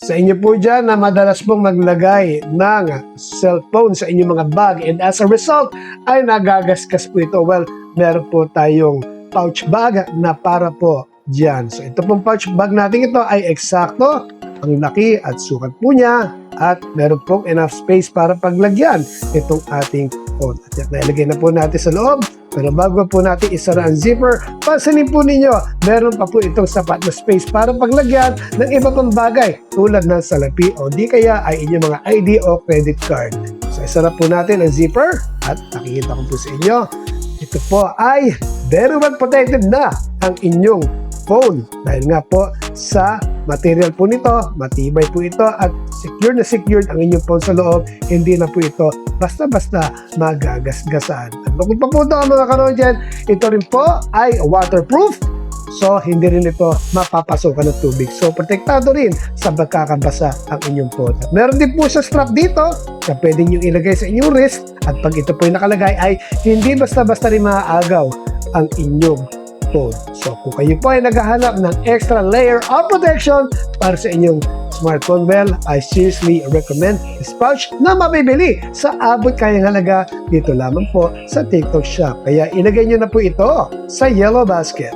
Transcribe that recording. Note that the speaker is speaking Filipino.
Sa inyo po dyan na madalas pong maglagay ng cellphone sa inyong mga bag and as a result ay nagagasgas po ito. Well, meron po tayong pouch bag na para po dyan. So ito pong pouch bag natin ito ay eksakto, ang laki at sukat po niya at meron pong enough space para paglagyan itong ating phone. At nailagay na po natin sa loob. Pero bago po natin isara ang zipper, pansinin po ninyo, meron pa po itong sapat na space para paglagyan ng iba pang bagay tulad ng salapi o di kaya ay inyong mga ID o credit card. So isara po natin ang zipper at nakikita ko po sa inyo, ito po ay very well protected na ang inyong phone dahil nga po sa material po nito, matibay po ito at secured ang inyong phone sa loob, hindi na po ito basta-basta magagasgasan. At bukod pa po ito mga karojen, ito rin po ay waterproof, so hindi rin ito mapapasokan ng tubig. So protektado rin sa pagkakabasa ang inyong phone. At meron din po sa strap dito na pwede nyo ilagay sa inyong wrist at pag ito po ay nakalagay ay hindi basta-basta rin maaagaw ang inyong phone. So kung kayo po ay naghahanap ng extra layer of protection para sa inyong smartphone, well, I seriously recommend this pouch na mabibili sa abot kayang halaga dito lamang po sa TikTok Shop. Kaya ilagay nyo na po ito sa yellow basket.